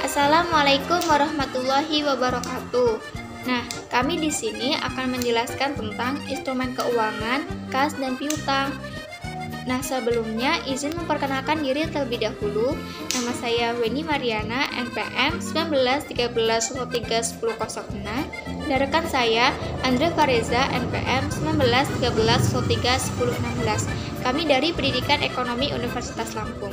Assalamualaikum warahmatullahi wabarakatuh. Nah, kami di sini akan menjelaskan tentang instrumen keuangan, kas, dan piutang. Nah, sebelumnya izin memperkenalkan diri terlebih dahulu. Nama saya Weni Mariana, NPM 1913031006. Dan rekan saya Andre Fareza, NPM 1913031016. Kami dari Pendidikan Ekonomi Universitas Lampung.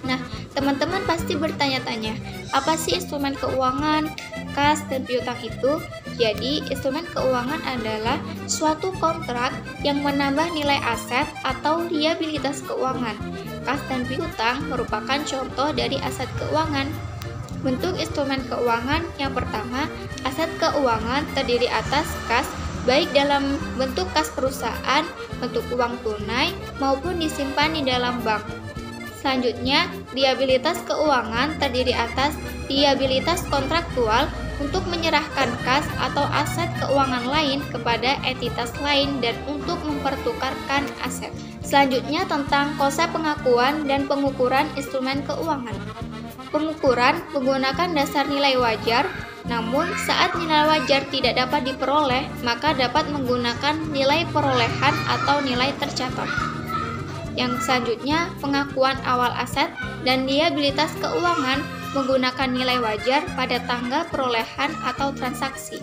Nah, teman-teman pasti bertanya-tanya, apa sih instrumen keuangan, kas, dan piutang itu? Jadi, instrumen keuangan adalah suatu kontrak yang menambah nilai aset atau liabilitas keuangan. Kas dan piutang merupakan contoh dari aset keuangan. Bentuk instrumen keuangan yang pertama, aset keuangan terdiri atas kas, baik dalam bentuk kas perusahaan, bentuk uang tunai, maupun disimpan di dalam bank. Selanjutnya, liabilitas keuangan terdiri atas liabilitas kontraktual untuk menyerahkan kas atau aset keuangan lain kepada entitas lain dan untuk mempertukarkan aset. Selanjutnya tentang konsep pengakuan dan pengukuran instrumen keuangan. Pengukuran menggunakan dasar nilai wajar, namun saat nilai wajar tidak dapat diperoleh, maka dapat menggunakan nilai perolehan atau nilai tercatat. Yang selanjutnya, pengakuan awal aset dan liabilitas keuangan menggunakan nilai wajar pada tanggal perolehan atau transaksi.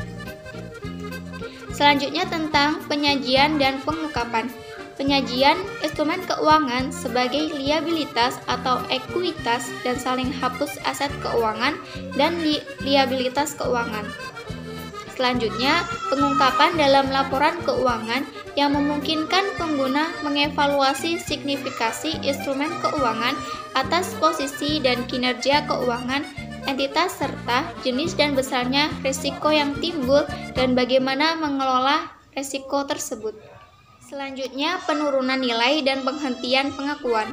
Selanjutnya tentang penyajian dan pengungkapan. Penyajian instrumen keuangan sebagai liabilitas atau ekuitas dan saling hapus aset keuangan dan liabilitas keuangan. Selanjutnya, pengungkapan dalam laporan keuangan yang memungkinkan pengguna mengevaluasi signifikasi instrumen keuangan atas posisi dan kinerja keuangan entitas serta jenis dan besarnya risiko yang timbul dan bagaimana mengelola risiko tersebut. Selanjutnya, penurunan nilai dan penghentian pengakuan.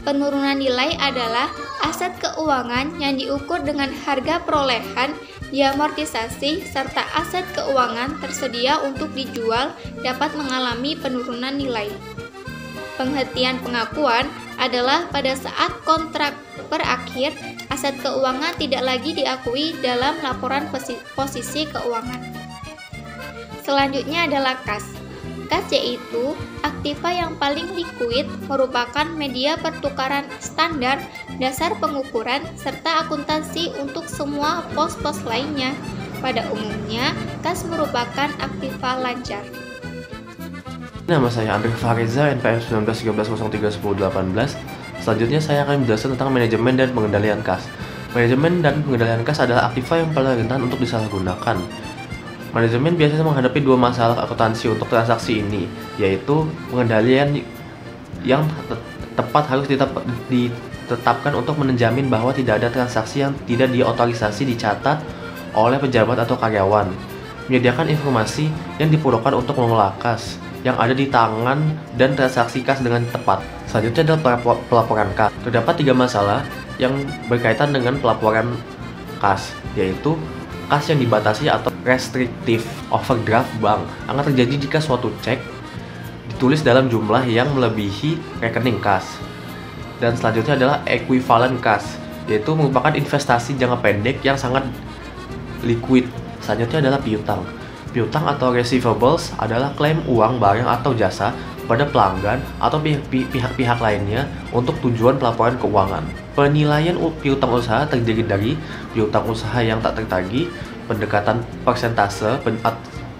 Penurunan nilai adalah aset keuangan yang diukur dengan harga perolehan, diamortisasi, serta aset keuangan tersedia untuk dijual dapat mengalami penurunan nilai. Penghentian pengakuan adalah pada saat kontrak berakhir, aset keuangan tidak lagi diakui dalam laporan posisi keuangan. Selanjutnya adalah kas. Kas yaitu aktiva yang paling likuid, merupakan media pertukaran standar, dasar pengukuran, serta akuntansi untuk semua pos-pos lainnya. Pada umumnya, kas merupakan aktiva lancar. Nama saya Andre Fareza, NPM 1913031018. Selanjutnya saya akan menjelaskan tentang manajemen dan pengendalian kas. Manajemen dan pengendalian kas adalah aktiva yang paling rentan untuk disalahgunakan. Manajemen biasanya menghadapi dua masalah akuntansi untuk transaksi ini, yaitu pengendalian yang tepat harus ditetapkan untuk menjamin bahwa tidak ada transaksi yang tidak diotorisasi dicatat oleh pejabat atau karyawan, menyediakan informasi yang diperlukan untuk mengelola kas yang ada di tangan dan transaksi kas dengan tepat. Selanjutnya adalah pelaporan kas. Terdapat tiga masalah yang berkaitan dengan pelaporan kas, yaitu kas yang dibatasi atau restriktif overdraft bank akan terjadi jika suatu cek ditulis dalam jumlah yang melebihi rekening kas. Dan selanjutnya adalah equivalent kas, yaitu merupakan investasi jangka pendek yang sangat liquid. Selanjutnya adalah piutang. Piutang atau receivables adalah klaim uang, barang, atau jasa pada pelanggan atau pihak-pihak lainnya untuk tujuan pelaporan keuangan. Penilaian piutang usaha terdiri dari piutang usaha yang tak tertagih, pendekatan persentase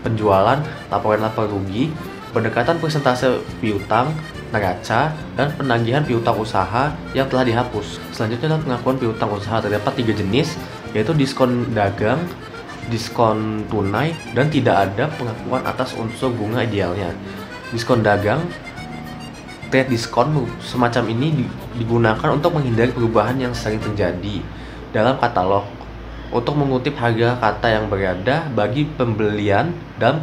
penjualan, laporan laba rugi, pendekatan persentase piutang, neraca, dan penagihan piutang usaha yang telah dihapus. Selanjutnya adalah pengakuan piutang usaha. Terdapat tiga jenis, yaitu diskon dagang, diskon tunai, dan tidak ada pengakuan atas unsur bunga idealnya. Diskon dagang, trade diskon semacam ini digunakan untuk menghindari perubahan yang sering terjadi dalam katalog untuk mengutip harga kata yang berbeda bagi pembelian dalam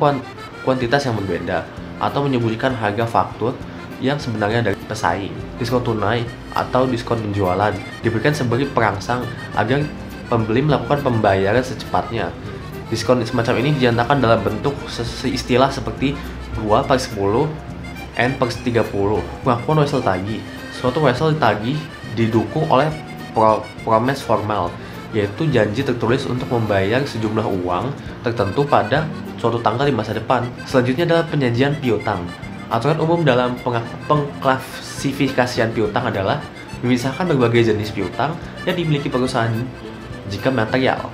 kuantitas yang berbeda atau menyembunyikan harga faktur yang sebenarnya dari pesaing. Diskon tunai atau diskon penjualan diberikan sebagai perangsang agar pembeli melakukan pembayaran secepatnya. Diskon semacam ini dinyatakan dalam bentuk istilah seperti 2/10, N/30. Pengakuan wesel tagih. Suatu wesel ditagih didukung oleh promes formal yaitu janji tertulis untuk membayar sejumlah uang tertentu pada suatu tanggal di masa depan. Selanjutnya adalah penyajian piutang. Aturan umum dalam pengklasifikasian piutang adalah memisahkan berbagai jenis piutang yang dimiliki perusahaan jika material,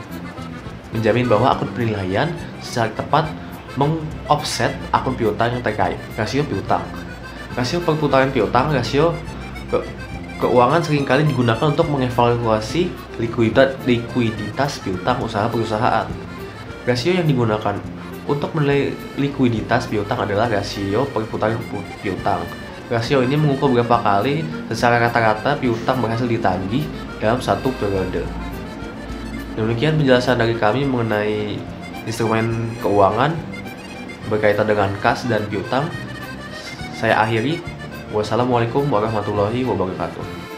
menjamin bahwa akun penilaian secara tepat mengoffset akun piutang yang terkait. Rasio piutang. Rasio perputaran piutang, rasio keuangan seringkali digunakan untuk mengevaluasi likuiditas piutang usaha perusahaan. Rasio yang digunakan untuk menilai likuiditas piutang adalah rasio perputaran piutang. Rasio ini mengukur berapa kali secara rata-rata piutang berhasil ditagih dalam satu periode. Demikian penjelasan dari kami mengenai instrumen keuangan berkaitan dengan kas dan piutang. Saya akhiri. Wassalamualaikum warahmatullahi wabarakatuh.